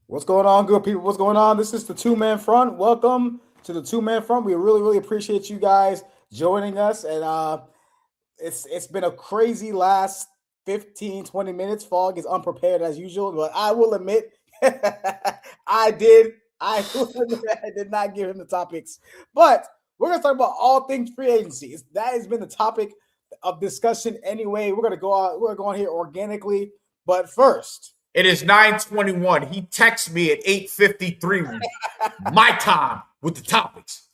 What's going on, good people? What's going on? This is the two-man front. Welcome to the two-man front. We really appreciate you guys joining us. And it's been a crazy last 15, 20 minutes. Fog is unprepared as usual, but I will admit I did. I will admit I did not give him the topics. But we're gonna talk about all things free agency. That has been the topic of discussion anyway. We're gonna go on here organically. But first. It is 9:21. He texts me at 8:53 my time with the topics.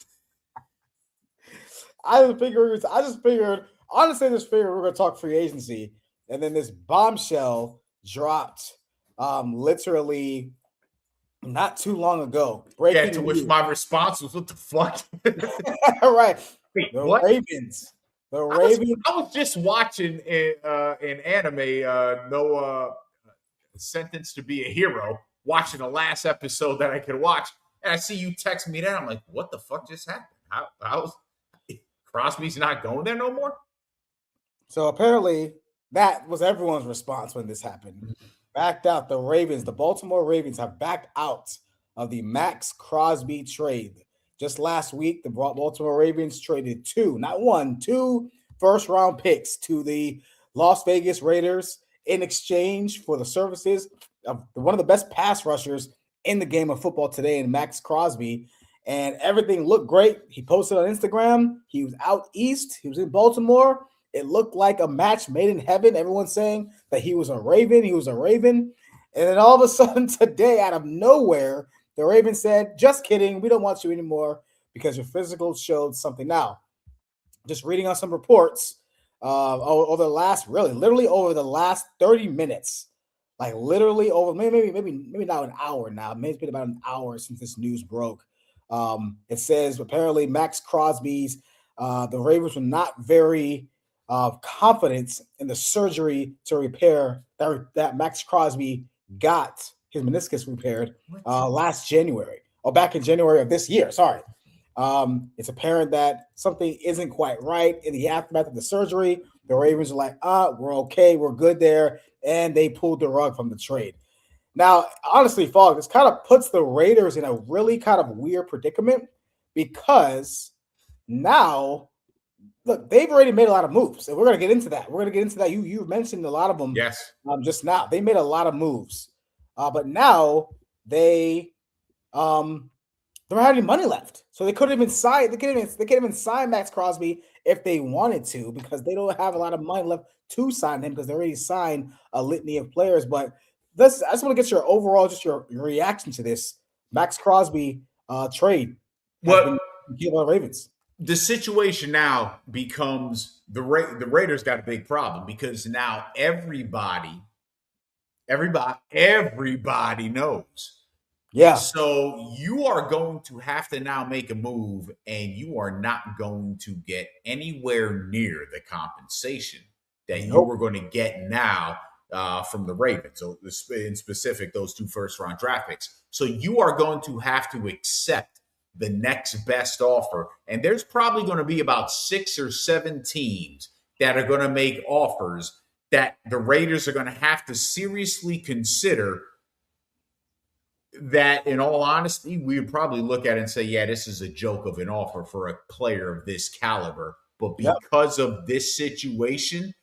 I just figured, honestly, we're gonna talk free agency, and then this bombshell dropped literally not too long ago. Breaking to which my response was, "What the fuck?" Right. Wait, the what? Ravens. The Ravens. I was just watching in anime, no Sentence to Be a Hero, watching the last episode that I could watch, and I see you text me that. I'm like, what the fuck just happened? How's Crosby's not going there no more? So apparently that was everyone's response when this happened. Backed out. The Ravens, the Baltimore Ravens have backed out of the Max Crosby trade. Just last week, the Baltimore Ravens traded two first-round picks to the Las Vegas Raiders in exchange for the services of one of the best pass rushers in the game of football today in Max Crosby. And everything looked great. He posted on Instagram. He was out east. He was in Baltimore. It looked like a match made in heaven. Everyone's saying that he was a Raven. He was a Raven. And then all of a sudden today, out of nowhere, the Ravens said, just kidding. We don't want you anymore because your physical showed something. Now, just reading on some reports, over the last, literally over the last 30 minutes, like literally over maybe not an hour now. Maybe it's been about an hour since this news broke. It says apparently Max Crosby's, the Ravens were not very confident in the surgery to repair that Max Crosby got his meniscus repaired last January, or back in January of this year. Sorry. It's apparent that something isn't quite right in the aftermath of the surgery. The Ravens are like, we're okay, we're good there, and they pulled the rug from the trade. Now, honestly, Fogg, this kind of puts the Raiders in a really kind of weird predicament because now, look, they've already made a lot of moves, and we're going to get into that. You mentioned a lot of them. Yes. Just now, they made a lot of moves, but now they don't have any money left, so they couldn't even sign. They can't even sign Max Crosby if they wanted to because they don't have a lot of money left to sign him because they already signed a litany of players. But I just want to get your overall, just your reaction to this Max Crosby trade. Well, the Ravens. The situation now becomes the Raiders got a big problem because now everybody knows. Yeah. So you are going to have to now make a move, and you are not going to get anywhere near the compensation that you were going to get now from the Ravens. So in specific, those two first-round draft picks. So you are going to have to accept the next best offer. And there's probably going to be about 6 or 7 teams that are going to make offers that the Raiders are going to have to seriously consider. That, in all honesty, we would probably look at it and say, yeah, this is a joke of an offer for a player of this caliber. But because of this situation,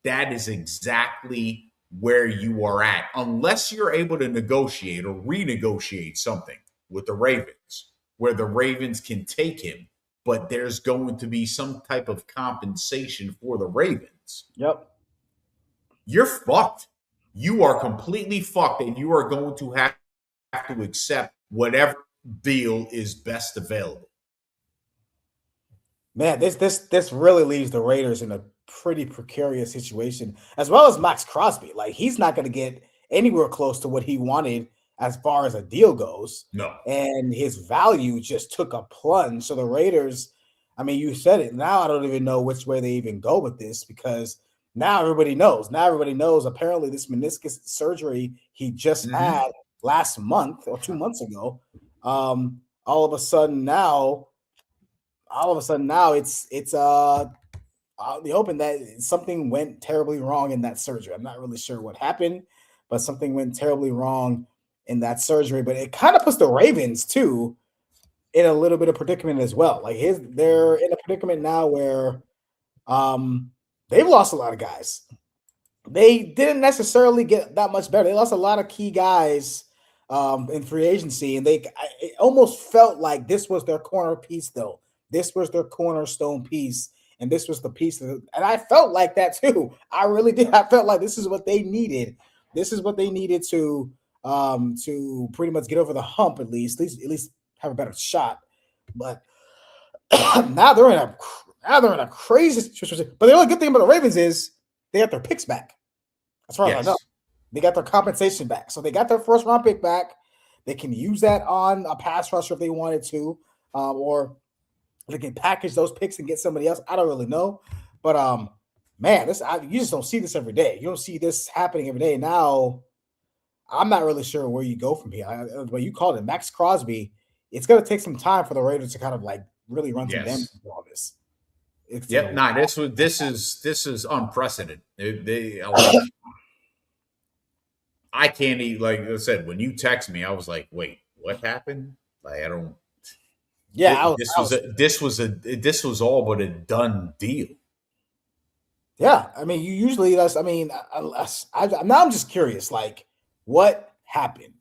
that is exactly where you are at. Unless you're able to negotiate or renegotiate something with the Ravens, where the Ravens can take him, but there's going to be some type of compensation for the Ravens. Yep. You're fucked. You are completely fucked, and you are going to have to accept whatever deal is best available. Man, this really leaves the Raiders in a pretty precarious situation, as well as Max Crosby. Like, he's not going to get anywhere close to what he wanted as far as a deal goes. No. And his value just took a plunge. So the Raiders, I mean, you said it. Now I don't even know which way they even go with this because now everybody knows. Apparently this meniscus surgery he just had last month or 2 months ago. All of a sudden now it's I'll be hoping that something went terribly wrong in that surgery. I'm not really sure what happened, but something went terribly wrong in that surgery, but it kind of puts the Ravens too in a little bit of predicament as well. Like they're in a predicament now where um they've lost a lot of guys. They didn't necessarily get that much better. They lost a lot of key guys in free agency, and it almost felt like this was their corner piece, though. This was their cornerstone piece, and this was the piece, and I felt like that too. I really did. I felt like this is what they needed. This is what they needed to pretty much get over the hump, at least have a better shot. But now they're in a crazy situation. But the only good thing about the Ravens is they got their picks back. As far as I know, Yes. they got their compensation back. So they got their first round pick back. They can use that on a pass rusher if they wanted to, or they can package those picks and get somebody else. I don't really know, but man, you just don't see this every day. You don't see this happening every day. Now, I'm not really sure where you go from here. What you called it, Max Crosby. It's going to take some time for the Raiders to kind of like really run some damage Yes. into all this. It's taking Yep. a Nah, while. this is unprecedented. They like I can't even, like I said, when you text me, I was like, wait, what happened? Like I don't. Yeah, This was all but a done deal. yeah, I mean, you usually that's. I mean, now I'm just curious, like, what happened?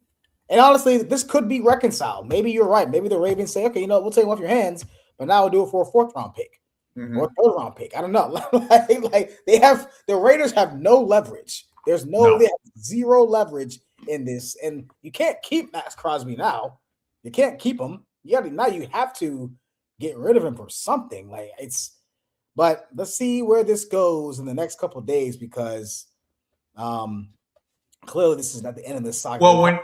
And honestly, this could be reconciled. Maybe you're right. Maybe the Ravens say, okay, we'll take them off your hands, but now we'll do it for a fourth round pick or a Mm-hmm. third round pick. I don't know. like the Raiders have no leverage. They No, have zero leverage in this, and you can't keep Max Crosby now. You can't keep him. You have to get rid of him for something. But let's see where this goes in the next couple of days because um, clearly this is not the end of this saga. well,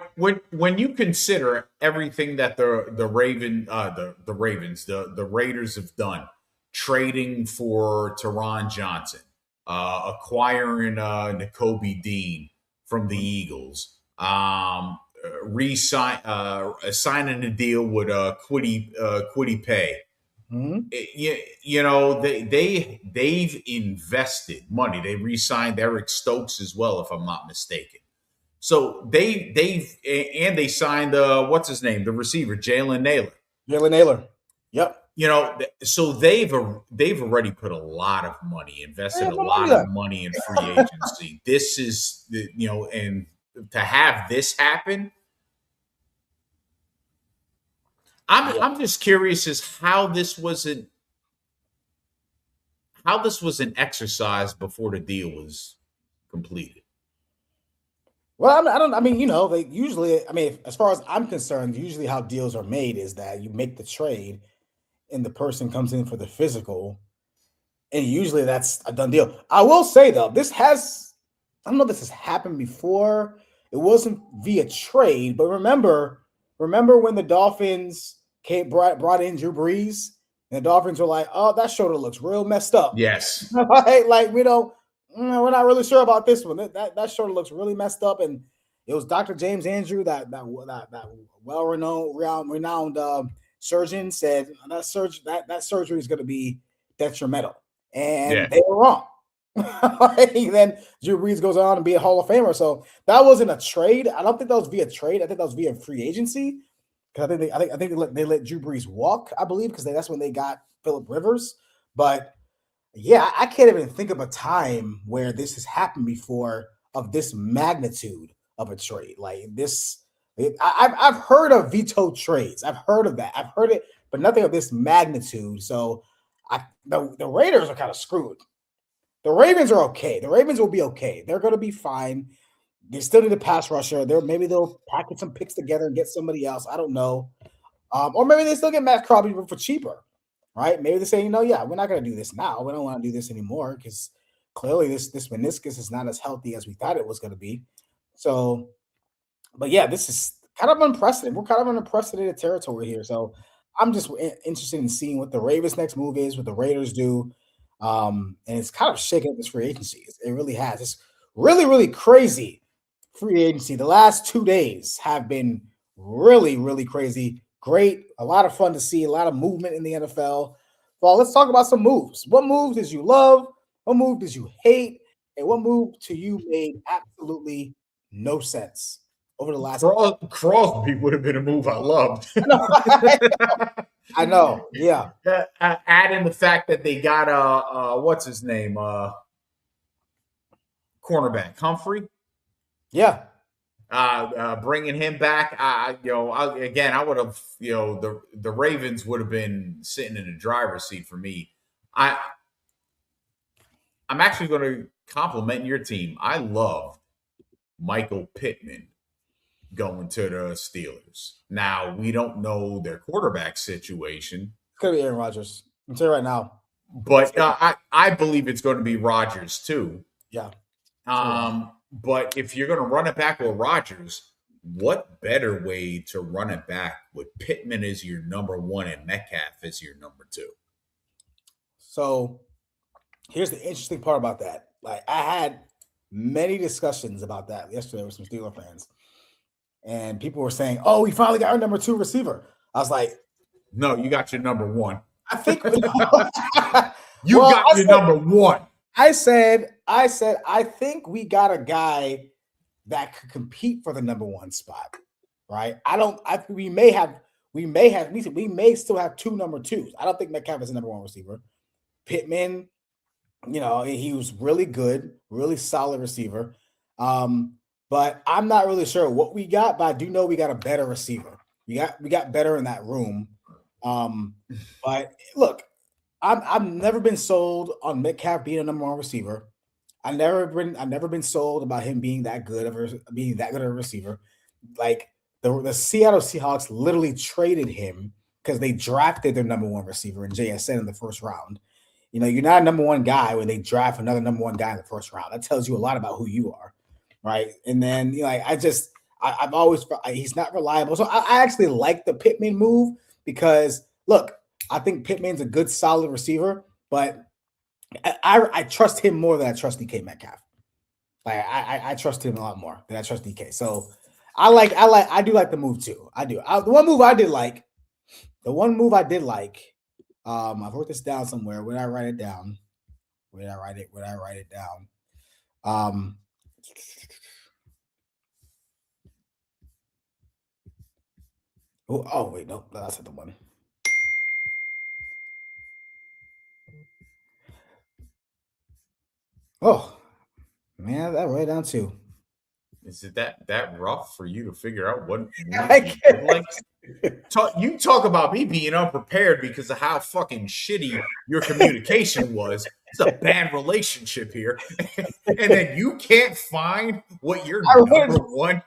when you consider everything that the Ravens, the Raiders have done, trading for Teron Johnson, acquiring N'Kobe Dean from the Eagles, signing a deal with Quiddy Pay. Mhm. They've invested money. They re-signed Eric Stokes as well, if I'm not mistaken. So they signed what's his name, the receiver Jalen Naylor. Jalen Naylor. Yep. So they've already put a lot of money, They invested have a no money lot of left. money in free agency. This is and to have this happen, Yeah. I'm just curious as how this was an exercise before the deal was completed. Well, I don't. I mean, they usually. I mean, as far as I'm concerned, usually how deals are made is that you make the trade, and the person comes in for the physical, and usually that's a done deal. I will say though, I don't know if this has happened before. It wasn't via trade, but remember when the Dolphins brought in Drew Brees, and the Dolphins were like, "Oh, that shoulder looks real messed up." Yes. Right? Like we're not really sure about this one. That shoulder looks really messed up, and it was Dr. James Andrew, that well renowned surgeon, said that surgery is going to be detrimental, Yeah. and they were wrong. Then Drew Brees goes on to be a Hall of Famer. So that wasn't a trade. I don't think that was via trade. I think that was via free agency. Because I think they let Drew Brees walk. I believe because that's when they got Philip Rivers. But yeah, I can't even think of a time where this has happened before of this magnitude of a trade. Like this, I've heard of veto trades. I've heard of that. I've heard it, but nothing of this magnitude. So the Raiders are kind of screwed. The Ravens are okay. The Ravens will be okay. They're going to be fine. They still need a pass rusher. Maybe they'll package some picks together and get somebody else. I don't know. Or maybe they still get Matt Crosby for cheaper, right? Maybe they say, yeah, we're not going to do this now. We don't want to do this anymore because clearly this meniscus is not as healthy as we thought it was going to be. So, but yeah, this is kind of unprecedented. We're kind of in unprecedented territory here. So I'm just interested in seeing what the Ravens' next move is, what the Raiders do. And it's kind of shaking up this free agency. It really has. It's really, really crazy free agency. The last 2 days have been really, really crazy. Great. A lot of fun to see. A lot of movement in the NFL. Well, let's talk about some moves. What moves did you love? What move did you hate? And what move to you made absolutely no sense? over the last. Crosby would have been a move I loved. I know. Yeah. Add in the fact that they got what's his name, cornerback Humphrey. Yeah. Bringing him back, I would have, the Ravens would have been sitting in the driver's seat for me. I'm actually going to compliment your team. I love Michael Pittman going to the Steelers. Now, we don't know their quarterback situation. It's going to be Aaron Rodgers. I'm telling you right now. But I believe it's going to be Rodgers too. Yeah. But if you're going to run it back with Rodgers, what better way to run it back with Pittman as your number one and Metcalf as your number two? So here's the interesting part about that. Like, I had many discussions about that yesterday with some Steelers fans. And people were saying, "Oh, we finally got our number two receiver." I was like, "No, you got your number one." I think got your number one. I said, I think we got a guy that could compete for the number one spot, right? We may still have two number twos. I don't think Metcalf is a number one receiver. Pittman, he was really good, really solid receiver. But I'm not really sure what we got, but I do know we got a better receiver. We got better in that room. But look, I've never been sold on Metcalf being a number one receiver. I've never been sold about him being that good of a receiver. Like the Seattle Seahawks literally traded him because they drafted their number one receiver in JSN in the first round. You're not a number one guy when they draft another number one guy in the first round. That tells you a lot about who you are, right? And then I've always he's not reliable. So I actually like the Pittman move because look, I think Pittman's a good, solid receiver, but I trust him more than I trust DK Metcalf. Like I trust him a lot more than I trust DK. So I do like the move too. I do. The one move I did like. I wrote this down somewhere. Where did I write it down? Oh wait, no, that's not the one. Oh man, that wrote down too. Is it that rough for you to figure out what like? You talk about me being unprepared because of how fucking shitty your communication was. It's a bad relationship here, and then you can't find what your number one.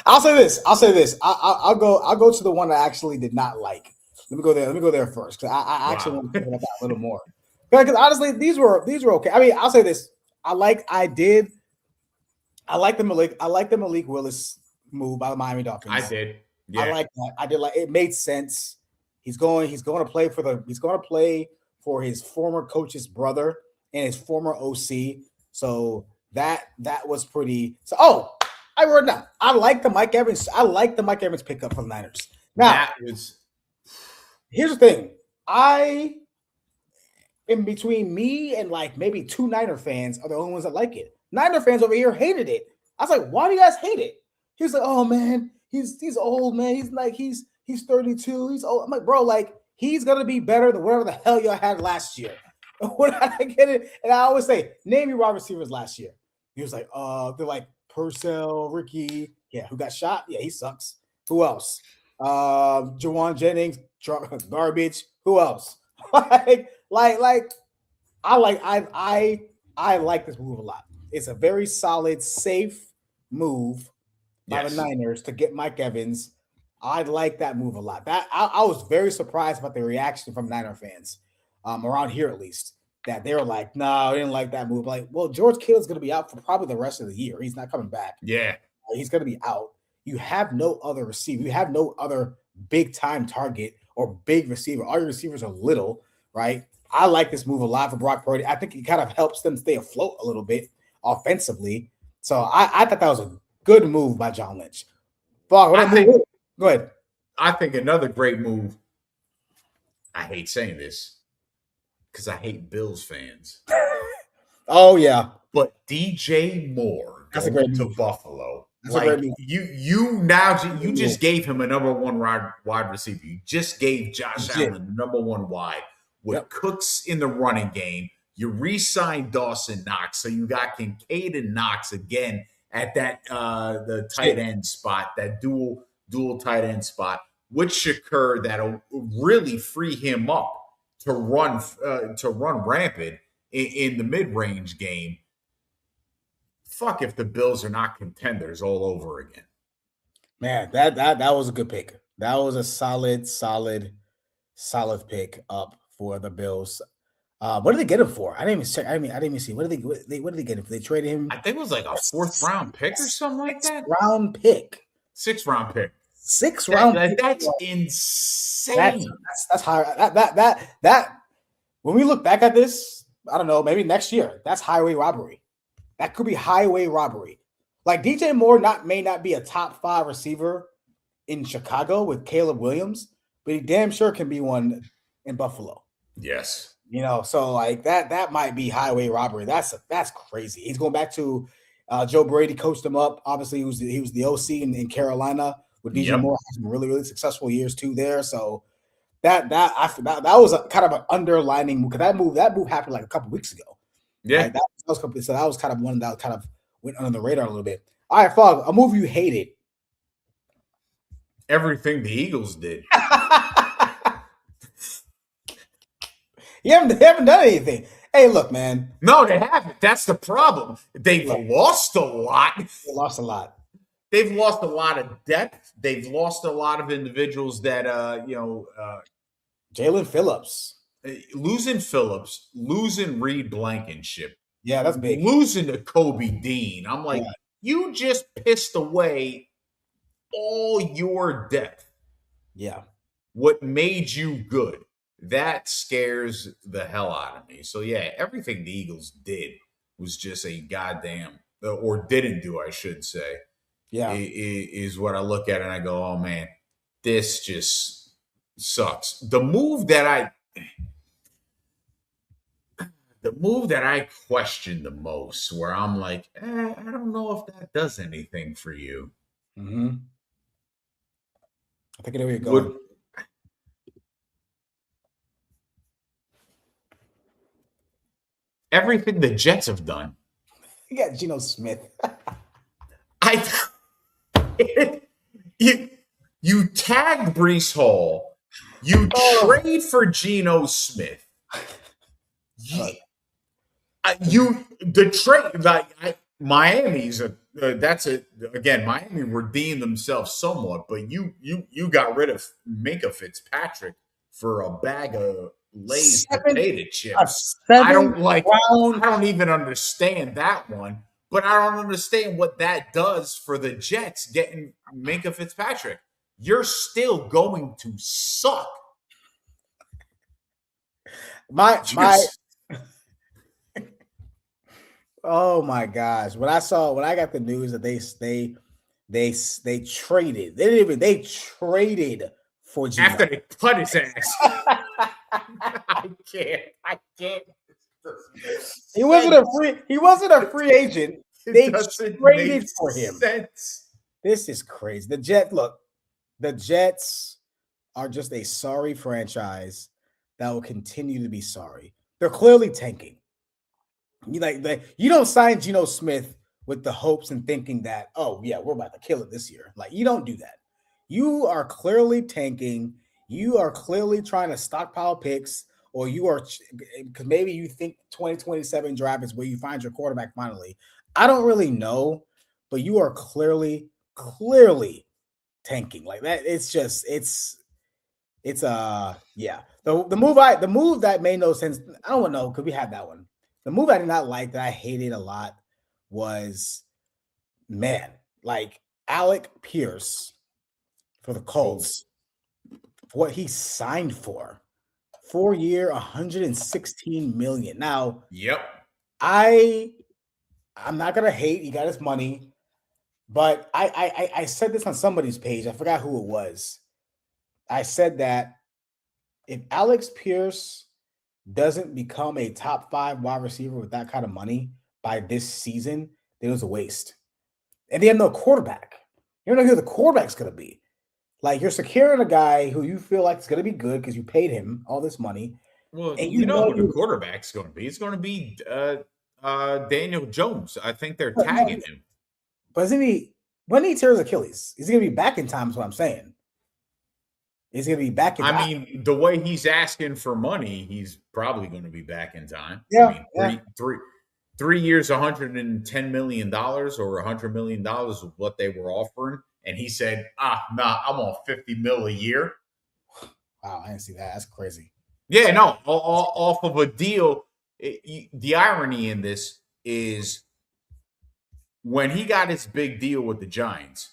I'll say this. I'll go to the one I actually did not like. Let me go there first because I actually want to talk about that a little more. Because honestly, these were okay. I mean, I'll say this. I like the Malik Willis move by the Miami Dolphins. I did. Yeah. I like that. I did like it. Made sense. He's going to play for his former coach's brother and his former OC. So that was pretty. So I wrote it down. I like the Mike Evans pickup for the Niners. Now here's the thing. In between me and like maybe two Niner fans are the only ones that like it. Niner fans over here hated it. I was like, why do you guys hate it? He was like, oh man, he's old, man. He's 32. He's old. I'm like, bro, like he's gonna be better than whatever the hell y'all had last year. When I get it, and I always say, name your wide receivers last year. He was like, they're like Purcell, Ricky. Yeah, who got shot? Yeah, he sucks. Who else? Jawan Jennings, garbage. Who else? I like this move a lot. It's a very solid, safe move by the Niners to get Mike Evans. I like that move a lot. That I was very surprised about the reaction from Niner fans, around here at least, that they were like, "No, I didn't like that move." Like, well, George Kittle's going to be out for probably the rest of the year. He's not coming back. Yeah, he's going to be out. You have no other receiver. You have no other big time target or big receiver. All your receivers are little, right? I like this move a lot for Brock Purdy. I think it kind of helps them stay afloat a little bit offensively. So I thought that was a good move by John Lynch. Go ahead. I think another great move. I hate saying this because I hate Bills fans. Oh yeah, but DJ Moore that's a great move to Buffalo. That's a great move. You just gave him a number one wide receiver. You just gave Josh Legit. Allen the number one wide with Yep. Cooks in the running game. You re-signed Dawson Knox, so you got Kincaid and Knox again at that the tight end spot, that dual tight end spot with Shakur that'll really free him up to run rampant in the mid range game. Fuck if the Bills are not contenders all over again. Man, that was a good pick. That was a solid pick up for the Bills. What did they get him for? I didn't even check. I didn't even see. What did they get him for? They traded him. I think it was like a fourth round pick or something like that. Round pick. 6th round pick. 6th round pick. That's insane. That's high. That when we look back at this, I don't know, maybe next year, that's highway robbery. That could be highway robbery. Like DJ Moore may not be a top 5 receiver in Chicago with Caleb Williams, but he damn sure can be one in Buffalo. Yes. So like that might be highway robbery. That's crazy. He's going back to Joe Brady coached him up. Obviously, he was the OC in Carolina with DJ Moore. Had some really, really successful years too there. So that was a kind of an underlining move, because that move happened like a couple weeks ago. Yeah, right? that was kind of one that kind of went under the radar a little bit. All right, Fog, a move you hated. Everything the Eagles did. They haven't done anything. Hey, look, man. No, they haven't. That's the problem. They've lost a lot. They lost a lot. They've lost a lot of depth. They've lost a lot of individuals that Jalen Phillips. Losing Phillips, losing Reed Blankenship. Yeah, that's big. Losing to Kobe Dean. I'm like, you just pissed away all your depth. Yeah. What made you good? That scares the hell out of me. So, yeah, everything the Eagles did was just a goddamn, or didn't do, I should say. Yeah. Is what I look at and I go, oh, man, this just sucks. The move that I question the most, where I'm like, I don't know if that does anything for you. Mm-hmm. I think I know where you're going. Everything the Jets have done. You got Geno Smith. You tagged Breece Hall. You trade for Geno Smith. Miami's Miami redeemed themselves somewhat, but you got rid of Minka Fitzpatrick for a bag of Lay's potato chips. I don't even understand that one, but I don't understand what that does for the Jets getting Minka Fitzpatrick. You're still going to suck. Oh my gosh! When I got the news that they traded, they traded for Geno after they cut his ass. I can't. He wasn't a free agent. They traded for him. This is crazy. The Jets are just a sorry franchise that will continue to be sorry. They're clearly tanking. You don't sign Geno Smith with the hopes and thinking that, oh yeah, we're about to kill it this year. Like, you don't do that. You are clearly tanking. You are clearly trying to stockpile picks, or you are, because maybe you think 2027 draft is where you find your quarterback finally. I don't really know, but you are clearly tanking like that. The move that made no sense. I don't know, because we had that one. The move I did not like, that I hated a lot, was, man, like Alec Pierce for the Colts, for what he signed for. 4-year, $116 million. Now, yep. I'm not gonna hate. He got his money, but I said this on somebody's page. I forgot who it was. I said that if Alex Pierce doesn't become a top 5 wide receiver with that kind of money by this season, then it was a waste. and they have no quarterback. You don't know who the quarterback's going to be. Like you're securing a guy who you feel like is going to be good because you paid him all this money, Well, and you know who the quarterback's going to be. It's going to be Daniel Jones. I think they're but no, tagging him. but isn't he? When he tears Achilles, is he going to be back in time? Is what I'm saying. Is he going to be back in I time? mean, the way he's asking for money, he's probably going to be back in time. Yeah, I mean, three years, $110 million or $100 million is what they were offering, and he said, nah, I'm on 50 mil a year. Wow, I didn't see that. That's crazy. Yeah, no, off of a deal. The irony in this is when he got his big deal with the Giants,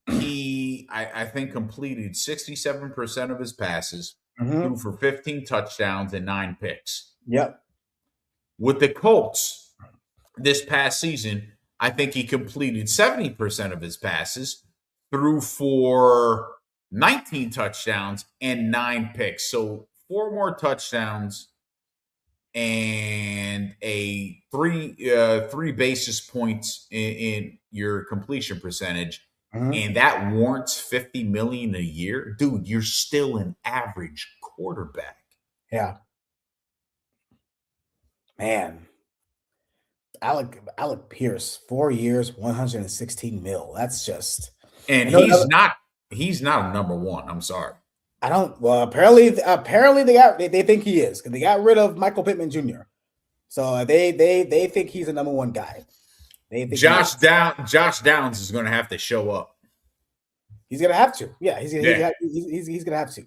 I think, completed 67% of his passes, threw for 15 touchdowns and 9 picks. Yep. With the Colts this past season, I think he completed 70% of his passes, threw for 19 touchdowns and 9 picks. So 4 more touchdowns and a three basis points in your completion percentage, and that warrants 50 million a year. Dude, you're still an average quarterback. Yeah. Man. Alec Pierce, 4 years, 116 mil. That's just And he's not a number one. I'm sorry. I don't. Well, apparently they think he is because they got rid of Michael Pittman Jr. So they think he's a number one guy. They think Josh Downs is going to have to show up. He's gonna have to. Yeah, he's gonna have to.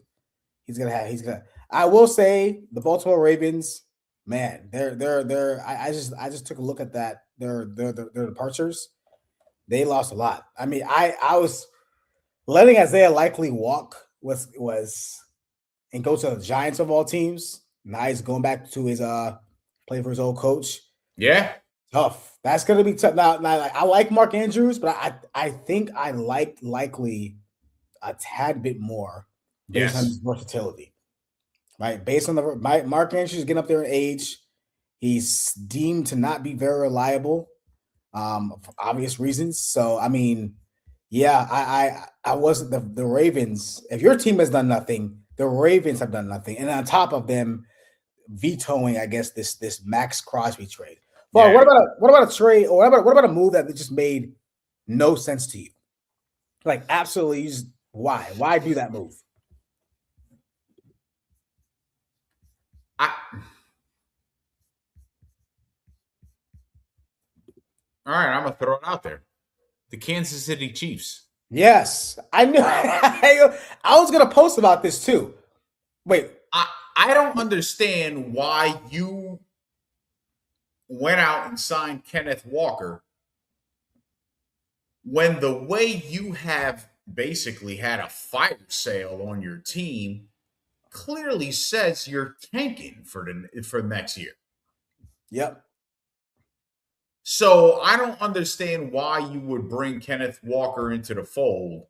He's gonna. I will say the Baltimore Ravens, man, they're. I just took a look at that. Their departures. They lost a lot. I mean, I was letting Isaiah Likely walk was and go to the Giants of all teams. Now he's going back to his play for his old coach. Yeah, tough. That's gonna be tough. Now I like Mark Andrews, but I think I like Likely a tad bit more based on his versatility. Right, based on Mark Andrews is getting up there in age. He's deemed to not be very reliable, for obvious reasons. So I mean, yeah, I wasn't the Ravens. If your team has done nothing, the Ravens have done nothing, and on top of them vetoing, I guess this Max Crosby trade. Well, yeah. What about a trade, or what about a move that just made no sense to you? Like absolutely, why do that move? All right, I'm gonna throw it out there. The Kansas City Chiefs. Yes, I knew. I was gonna post about this too. Wait, I don't understand why you went out and signed Kenneth Walker when the way you have basically had a fire sale on your team clearly says you're tanking for next year. Yep. So I don't understand why you would bring Kenneth Walker into the fold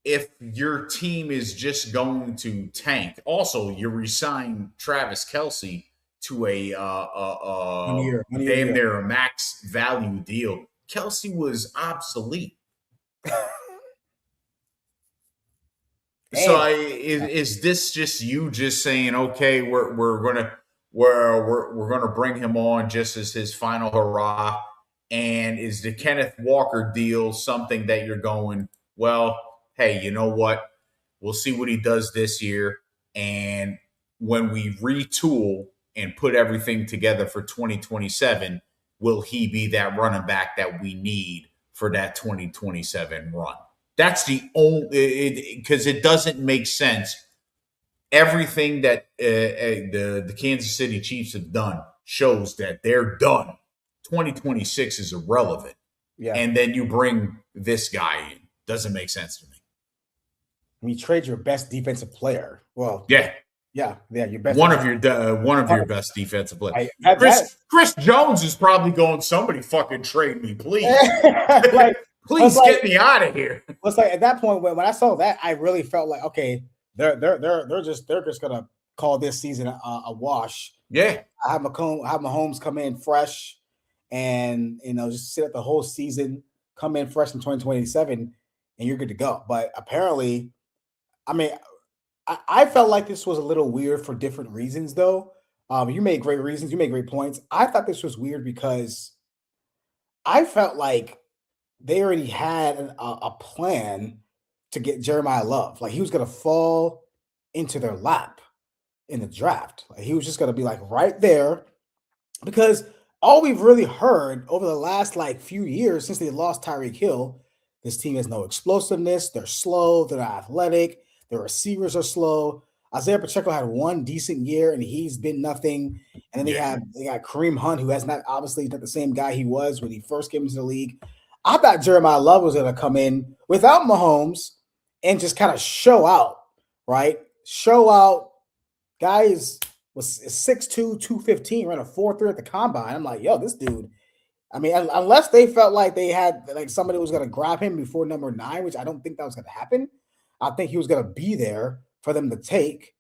if your team is just going to tank. Also, you resign Travis Kelce to a damn near a max value deal. Kelce was obsolete. So is this just you just saying, okay, we're gonna bring him on just as his final hurrah? And is the Kenneth Walker deal something that you're going, well, hey, you know what? We'll see what he does this year. And when we retool and put everything together for 2027, will he be that running back that we need for that 2027 run? That's the only, because it doesn't make sense. Everything that the Kansas City Chiefs have done shows that they're done. 2026 is irrelevant. Yeah. And then you bring this guy in. Doesn't make sense to me. You trade your best defensive player. Well, yeah, your best. One of your best defensive players. Chris Jones is probably going, somebody fucking trade me, please. Please get me out of here. It's like at that point when I saw that, I really felt like, okay, they're just gonna call this season a wash. Yeah, I have Mahomes come in fresh, and just sit at the whole season, come in fresh in 2027, and you're good to go. But apparently, I mean, I felt like this was a little weird for different reasons, though. You made great reasons. You made great points. I thought this was weird because I felt like they already had a plan to get Jeremiah Love. Like he was going to fall into their lap in the draft. Like he was just going to be like right there because all we've really heard over the last like few years since they lost Tyreek Hill, this team has no explosiveness. They're slow. They're not athletic. Their receivers are slow. Isaiah Pacheco had one decent year and he's been nothing. And then they got Kareem Hunt, who has not obviously not the same guy he was when he first came into the league. I thought Jeremiah Love was going to come in without Mahomes and just kind of show out, right? Show out. Guys was 6'2", 215, ran a 4.3 at the combine. I'm like, yo, this dude. I mean, unless they felt like they had like somebody was going to grab him before number 9, which I don't think that was going to happen. I think he was going to be there for them to take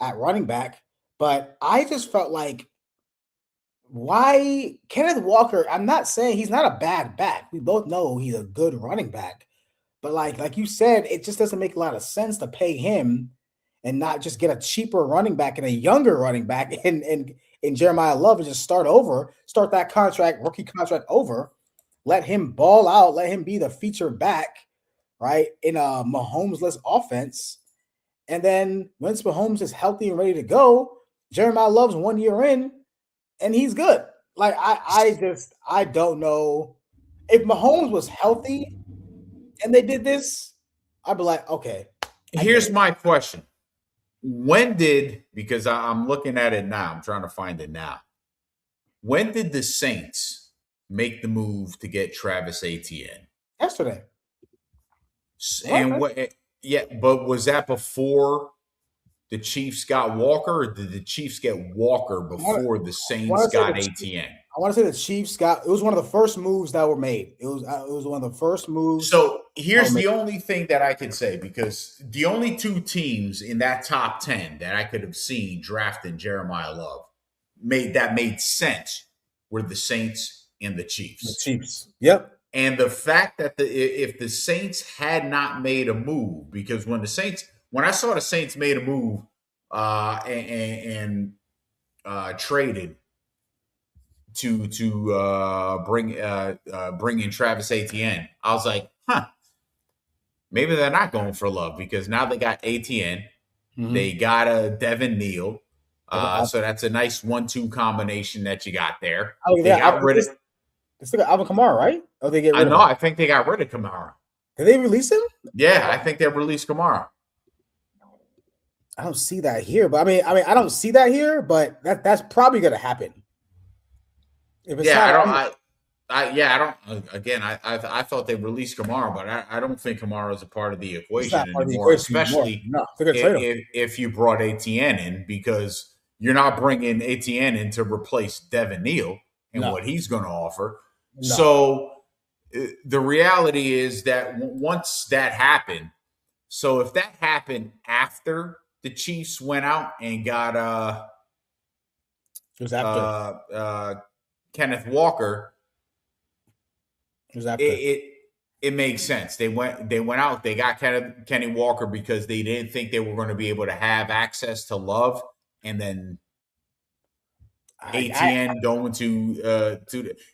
at running back. But I just felt like, why Kenneth Walker? I'm not saying he's not a bad back. We both know he's a good running back. But like you said, it just doesn't make a lot of sense to pay him and not just get a cheaper running back and a younger running back and Jeremiah Love and just start that rookie contract over, let him ball out, let him be the feature back, right, in a Mahomes-less offense. And then once Mahomes is healthy and ready to go, Jeremiah Love's 1 year in, and he's good. Like, I don't know. If Mahomes was healthy and they did this, I'd be like, okay. Here's my question. Because I'm looking at it now, I'm trying to find it now. When did the Saints make the move to get Travis Etienne? Yesterday. And but was that before the Chiefs got Walker, or did the Chiefs get Walker before the Saints got Etienne? I want to say the Chiefs got. It was one of the first moves that were made. It was one of the first moves. So here's the only thing that I can say, because the only two teams in that top 10 that I could have seen drafting Jeremiah Love made sense were the Saints and the Chiefs. The Chiefs. Yep. And the fact that if the Saints had not made a move, because when I saw the Saints made a move and traded to bring in Travis Etienne, I was like, maybe they're not going for Love, because now they got Etienne, they got a Devin Neal, so that's a nice 1-2 combination that you got there. They got rid of. They still got Alvin Kamara, right? Oh, they get rid of him. I think they got rid of Kamara. Did they release him? Yeah, I think they released Kamara. I don't see that here, but I mean, I don't see that here, but that's probably going to happen. If it's I don't. Again, I thought they released Kamara, but I don't think Kamara is a part of the equation anymore. Especially if you brought Etienne in, because you're not bringing Etienne in to replace Devin Neal and what he's going to offer. No. So the reality is that once that happened, so if that happened after the Chiefs went out and got Kenneth Walker, it makes sense. They went out, they got Kenny Walker because they didn't think they were going to be able to have access to Love, and then Etienne going to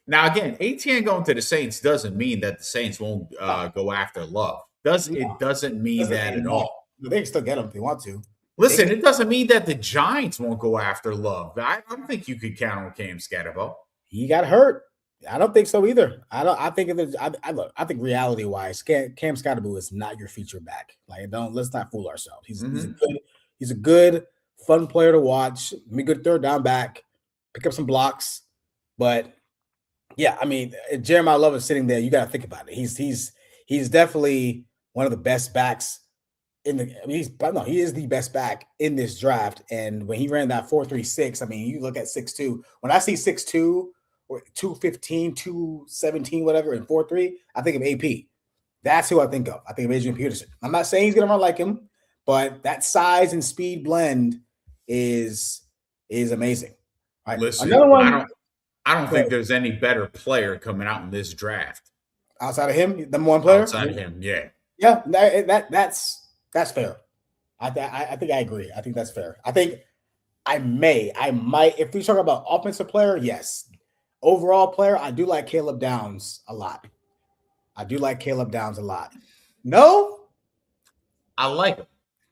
now again, Etienne going to the Saints doesn't mean that the Saints won't go after Love. It doesn't mean that at all. They can still get him if they want to. Listen, it doesn't mean that the Giants won't go after Love. I don't think you could count on Cam Scatterbo. He got hurt. I don't think so either. I think reality wise, Cam Scatterbo is not your feature back. Let's not fool ourselves. He's a good, fun player to watch. Be a good third down back. Pick up some blocks, but yeah, I mean, Jeremiah Love is sitting there. You got to think about it. He's definitely one of the best backs in the. He is the best back in this draft. And when he ran that 4.36, I mean, you look at 6'2". When I see 6'2" or 215, 217, whatever, and 4.3, I think of AP. That's who I think of. I think of Adrian Peterson. I'm not saying he's gonna run like him, but that size and speed blend is amazing. Right. Listen, another one. I don't But think there's any better player coming out in this draft outside of him, number one player. outside of him. Yeah. Yeah, that's fair. I think I agree. I think that's fair. I think I might, if we talk about offensive player, yes. Overall player, I do like Caleb Downs a lot. I do like Caleb Downs a lot. No, I like him.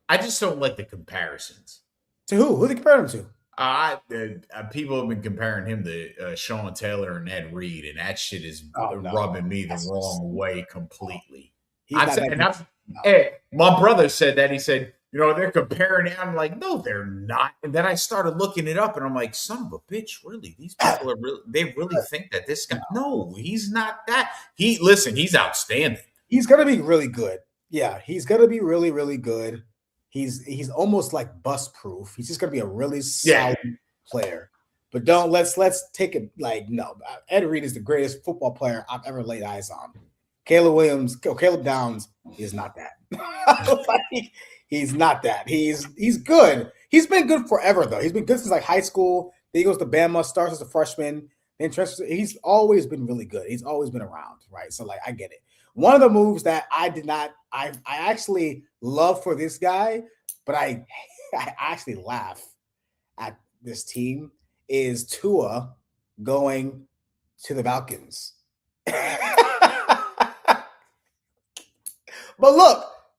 I just don't like the comparisons. to who? Who they compare him to? People have been comparing him to Sean Taylor and Ed Reed, and that shit is Oh no, rubbing me the that's wrong way oh, completely. he's I've not said, that and good. I've, No. my brother said that. He said, they're comparing it. I'm like, no, they're not. And then I started looking it up, and I'm like, son of a bitch, really? These people are really, they really think that this guy? No, he's not that. He's outstanding. He's gonna be really good. Yeah, he's gonna be really, really good. He's almost like bust proof. He's just gonna be a really Yeah, solid player. But let's take it like no. Ed Reed is the greatest football player I've ever laid eyes on. Caleb Downs is not that. Like, he's not that. He's good. He's been good forever though. He's been good since like high school. Then he goes to Bama, starts as a freshman. Then he's always been really good. He's always been around, right? So like I get it. One of the moves that I did not, I actually love for this guy, but I actually laugh at this team is Tua going to the Falcons. But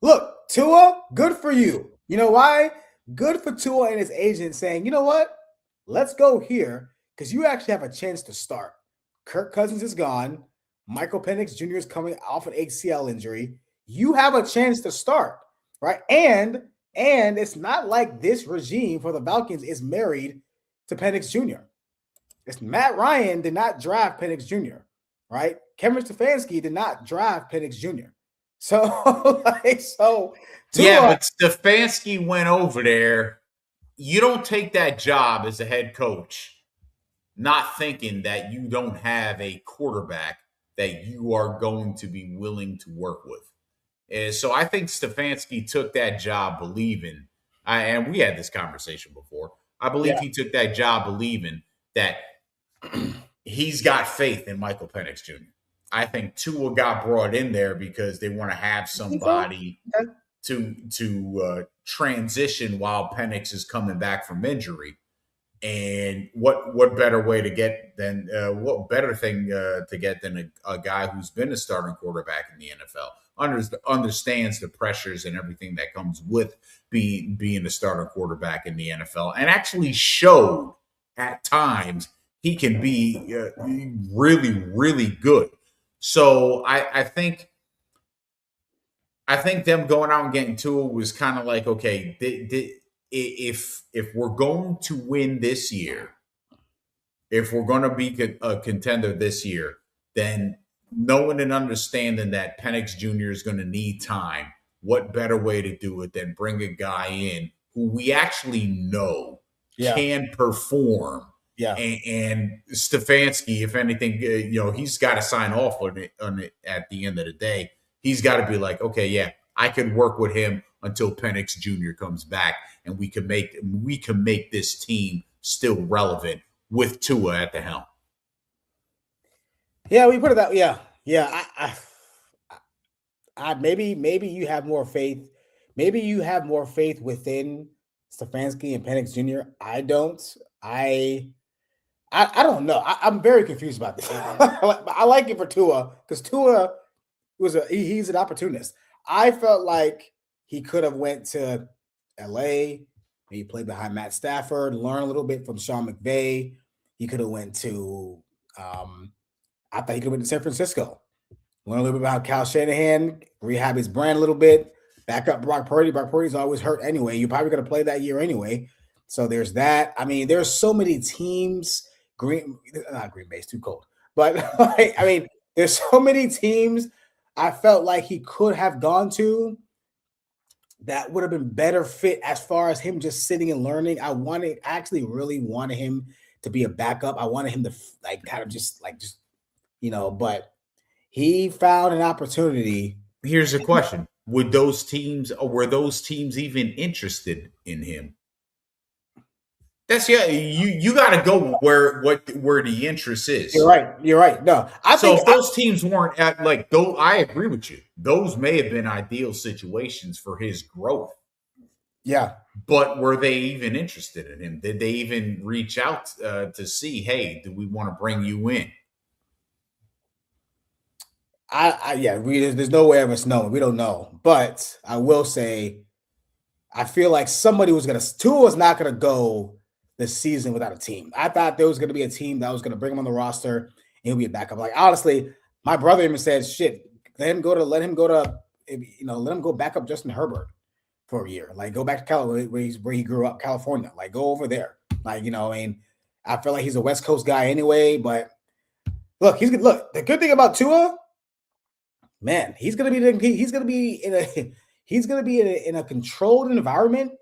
look, Tua, good for you. You know why? Good for Tua and his agent saying, you know what? Let's go here because you actually have a chance to start. Kirk Cousins is gone. Michael Penix Jr. is coming off an ACL injury. You have a chance to start, right? And it's not like this regime for the Falcons is married to Penix Jr. It's Matt Ryan did not draft Penix Jr., right? Kevin Stefanski did not draft Penix Jr. So, yeah, Tua, but Stefanski went over there. You don't take that job as a head coach not thinking that you don't have a quarterback that you are going to be willing to work with. And so I think Stefanski took that job believing, and we had this conversation before. I believe yeah, he took that job believing that he's got faith in Michael Penix Jr. I think Tua got brought in there because they want to have you think so? somebody Okay. to transition while Penix is coming back from injury. And what better way to get than what better thing to get than a guy who's been a starting quarterback in the NFL, understands the pressures and everything that comes with being a starting quarterback in the NFL, and actually showed at times he can be really really good. So I think them going out and getting Tua was kind of like, okay, if we're going to win this year, if we're going to be a contender this year, then knowing and understanding that Penix Jr. is going to need time, what better way to do it than bring a guy in who we actually know Yeah, can perform? yeah. And Stefanski, if anything, he's got to sign off on it at the end of the day. He's got to be like, okay, yeah, I can work with him until Penix Jr. comes back, and we can make this team still relevant with Tua at the helm. Yeah, we put it that. Yeah, yeah. Maybe you have more faith. Maybe you have more faith within Stefanski and Penix Jr. I don't. I don't know. I'm very confused about this. I like it for Tua because Tua he's an opportunist. I felt like he could have went to L.A. He played behind Matt Stafford, learn a little bit from Sean McVay. He could have went to. I thought he could have went to San Francisco, learn a little bit about Kyle Shanahan, rehab his brand a little bit, back up Brock Purdy. Brock Purdy's always hurt anyway. You're probably going to play that year anyway. So there's that. I mean, there's so many teams. Not Green Bay's too cold, but like, I mean, there's so many teams I felt like he could have gone to that would have been better fit as far as him just sitting and learning. Actually really wanted him to be a backup. I wanted him to like kind of just but he found an opportunity. Here's a question: were those teams even interested in him? That's yeah. You got to go where the interest You're is. right. You're right. No, I So think if those teams weren't at like though, I agree with you. Those may have been ideal situations for his growth. yeah. But were they even interested in him? Did they even reach out to see, hey, do we want to bring you in? Yeah, there's no way of us knowing. We don't know, but I will say, I feel like somebody was gonna. Tua was not gonna go this season without a team. I thought there was gonna be a team that was gonna bring him on the roster and he'll be a backup. Like honestly, my brother even said, "Shit, let him go to, let him go back up Justin Herbert for a year. Like go back to California where he grew up, California. Like go over there. Like I mean, I feel like he's a West Coast guy anyway. But look, he's look. The good thing about Tua, man, he's gonna be in a in a controlled environment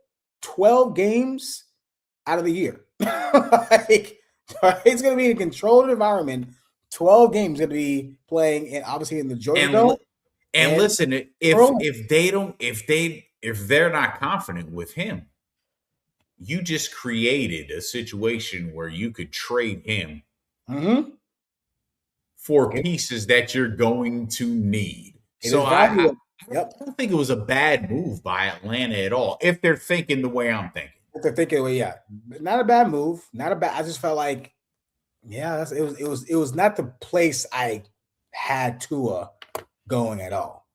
12 games out of the year. Like, he's gonna be in a controlled environment 12 games, gonna be playing in obviously in the Georgia And Dome and and listen, Rome. if they're not confident with him, you just created a situation where you could trade him Mm-hmm. for pieces that you're going to need. It So is valuable. Yep. I don't think it was a bad move by Atlanta at all, if they're thinking the way I'm thinking. If they're thinking, well, yeah, not a bad move. Not a bad. I just felt like, yeah, it was not the place I had Tua going at all.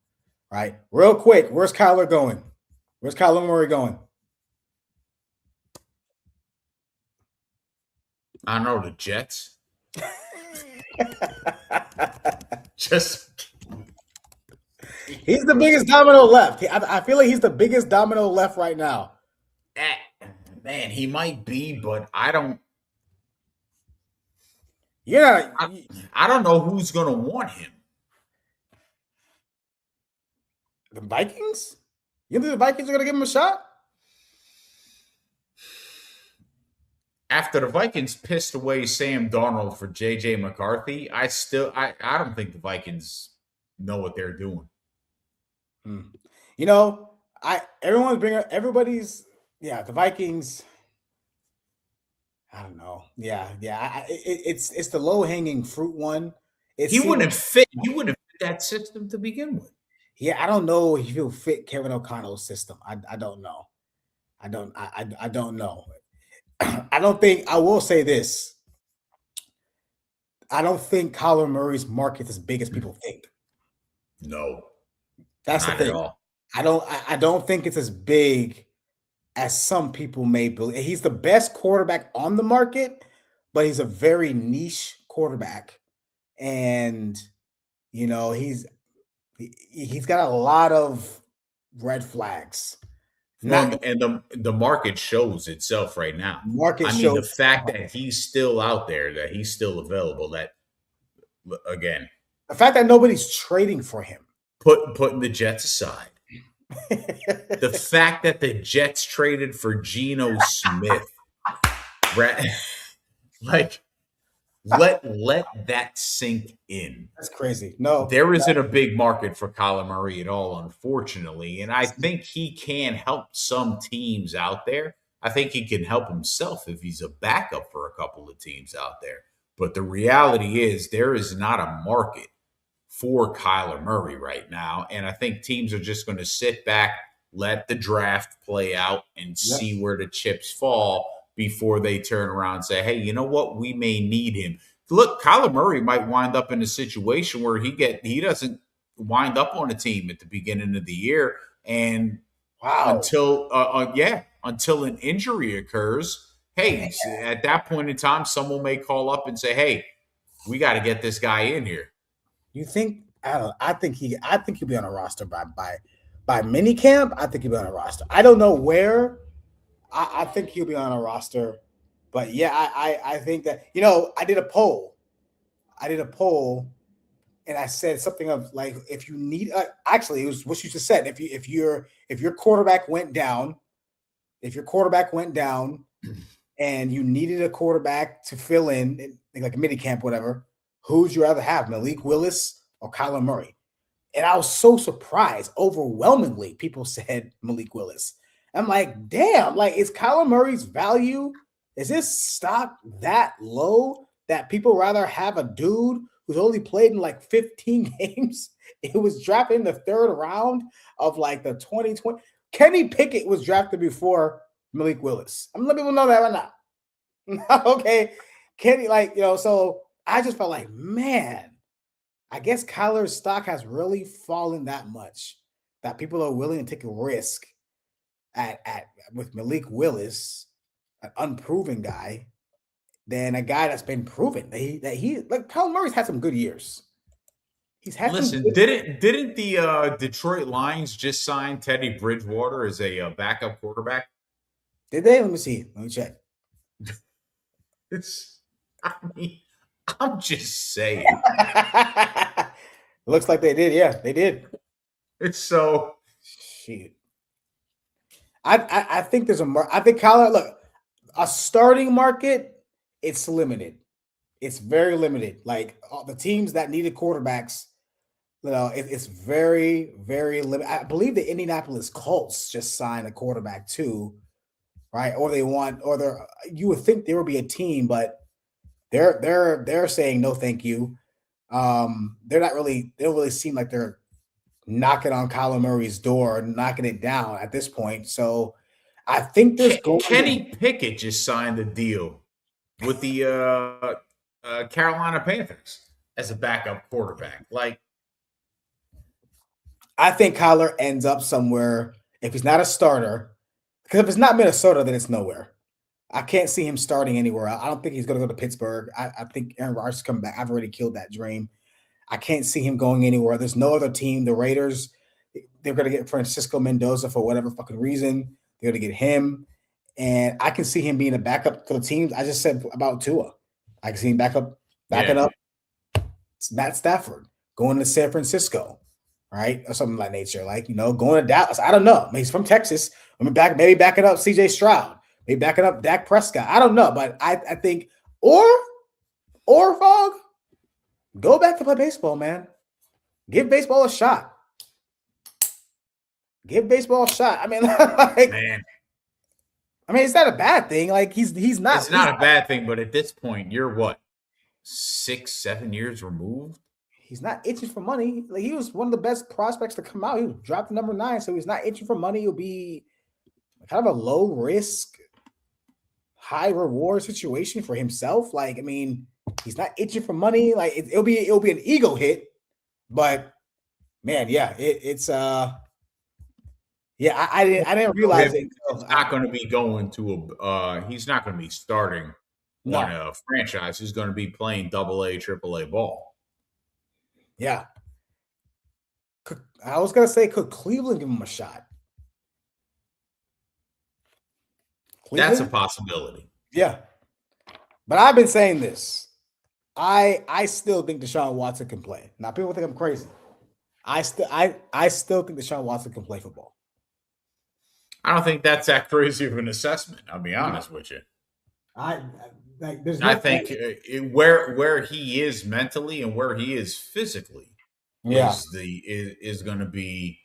Right. Real quick, where's Kyler going? Where's Kyler Murray going? I know the Jets. Just He's the biggest domino left. I feel like he's the biggest domino left right now. man, he might be, but I don't. Yeah, I don't know who's going to want him. the Vikings. You think the Vikings are going to give him a shot? After the Vikings pissed away Sam Darnold for JJ McCarthy, I don't think the Vikings know what they're doing. Hmm. The Vikings. I don't know. Yeah. It's the low hanging fruit one. He wouldn't fit. He wouldn't fit that system to begin with. Yeah, I don't know if he'll fit Kevin O'Connell's system. I don't know. I don't know. I don't think I will say this. I don't think Kyler Murray's market is as big as people think. No, That's the not at thing. all. I don't think it's as big as some people may believe. He's the best quarterback on the market, but he's a very niche quarterback. And he's got a lot of red flags. Well, and the market shows itself right now. Market I mean, the shows fact that he's still out there, that he's still available, that again, the fact that nobody's trading for him. putting the Jets aside, the fact that the Jets traded for Geno Smith, like let that sink in. That's crazy. No, There isn't a big market for Kyler Murray at all, unfortunately. And I think he can help some teams out there. I think he can help himself if he's a backup for a couple of teams out there. But the reality is, there is not a market for Kyler Murray right now. And I think teams are just going to sit back, let the draft play out, and see where the chips fall before they turn around and say, hey, you know what? We may need him. Look, Kyler Murray might wind up in a situation where he doesn't wind up on a team at the beginning of the year, and until an injury occurs, hey, at that point in time, someone may call up and say, hey, we got to get this guy in here. You think? I don't. I think he'll be on a roster by mini camp. I think he'll be on a roster. I don't know where. I think he'll be on a roster, but yeah, I think that I did a poll. And I said something of like, if you need, actually, it was what you just said. If your quarterback went down, and you needed a quarterback to fill in like a mini camp, whatever, who would you rather have, Malik Willis or Kyler Murray? And I was so surprised. Overwhelmingly, people said Malik Willis. I'm like, damn, like, is Kyler Murray's value Is his stock that low that people rather have a dude who's only played in like 15 games? It was drafted in the third round of like the 2020. Kenny Pickett was drafted before Malik Willis. I'm letting people know that right now. Okay. Kenny, like, so I just felt like, man, I guess Kyler's stock has really fallen that much that people are willing to take a risk at with Malik Willis, an unproven guy, than a guy that's been proven that he like Kyler Murray's had some good years. He's had some Listen, good. didn't the Detroit Lions just sign Teddy Bridgewater as a backup quarterback? Did they? Let me see. Let me check. It's, I mean, I'm just saying. Looks like they did. Yeah, they did. It's so. Shit. I think there's I think Kyler. Look, a starting market. It's limited. It's very limited. Like the teams that needed quarterbacks, it's very, very limited. I believe the Indianapolis Colts just signed a quarterback too, right? Or they want, or they're. You would think there would be a team, but they're saying no, thank you. They're not really. They don't really seem like they're knocking on Kyler Murray's door, knocking it down at this point. So I think there's going to. Kenny Pickett just signed the deal with the Carolina Panthers as a backup quarterback. Like, I think Kyler ends up somewhere if he's not a starter. Because if it's not Minnesota, then it's nowhere. I can't see him starting anywhere. I don't think he's going to go to Pittsburgh. I think Aaron Rodgers is coming back. I've already killed that dream. I can't see him going anywhere. There's no other team. The Raiders, they're going to get Francisco Mendoza for whatever fucking reason. They're going to get him. And I can see him being a backup for the teams. I just said about Tua. I can see him backing up. It's Matt Stafford going to San Francisco, right? Or something like nature. Like, going to Dallas. I don't know. He's from Texas. Maybe backing up CJ Stroud. Maybe backing up Dak Prescott. I don't know. But I think, or Fog, go back to play baseball, man. Give baseball a shot. Give baseball a shot. I mean, man. I mean, it's not a bad thing. Like he's not. It's not a bad thing, but at this point, you're what, 6-7 years removed? He's not itching for money. Like he was one of the best prospects to come out. He was drafted number 9, so he's not itching for money. He'll be kind of a low risk, high reward situation for himself. Like, I mean, he's not itching for money. Like it'll be an ego hit, but man, yeah, it's yeah, I didn't realize it. It's not going to be going to he's not going to be starting on a franchise. He's going to be playing AA, AAA ball. Yeah. I was going to say, could Cleveland give him a shot? Cleveland? That's a possibility. Yeah. But I've been saying this. I still think Deshaun Watson can play. Now, people think I'm crazy. I still think Deshaun Watson can play football. I don't think that's that crazy of an assessment. I'll be honest with you. I think where he is mentally and where he is physically is going to be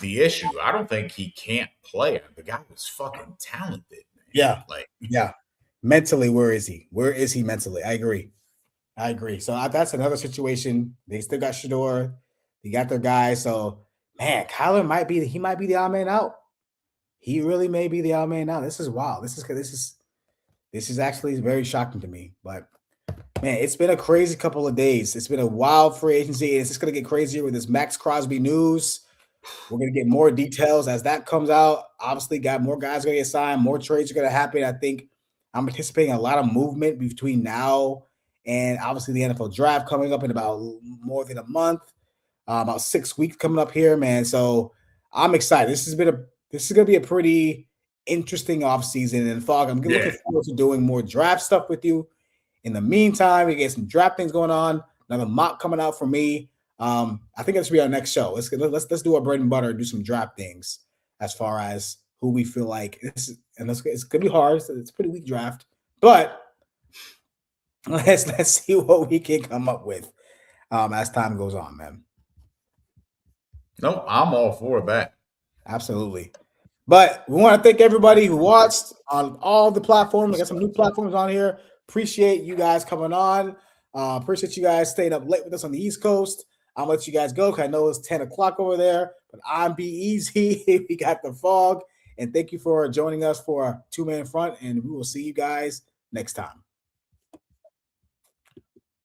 the issue. I don't think he can't play. The guy was fucking talented. Man. Yeah. Mentally, where is he? Where is he mentally? I agree. So that's another situation. They still got Shador. They got their guy. So man, Kyler might be the odd man out. He really may be the odd man out. This is wild. This is actually very shocking to me. But man, it's been a crazy couple of days. It's been a wild free agency. It's just gonna get crazier with this Max Crosby news. We're gonna get more details as that comes out. Obviously, got more guys gonna get signed, more trades are gonna happen. I think I'm anticipating a lot of movement between now and obviously the NFL draft coming up in about more than a month, about 6 weeks coming up here, man. So I'm excited. This is going to be a pretty interesting offseason. And Fog, I'm looking forward to doing more draft stuff with you. In the meantime, we get some draft things going on. Another mock coming out for me. I think that should be our next show. Let's do our bread and butter and do some draft things as far as who we feel like this is. And it's going to be hard. It's a pretty weak draft, but let's see what we can come up with as time goes on, man. No, I'm all for that. Absolutely. But we want to thank everybody who watched on all the platforms. I got some new platforms on here. Appreciate you guys coming on. Appreciate you guys staying up late with us on the East Coast. I'll let you guys go because I know it's 10 o'clock over there. But I'm Be Easy. We got the fog. And thank you for joining us for a two-man front. And we will see you guys next time.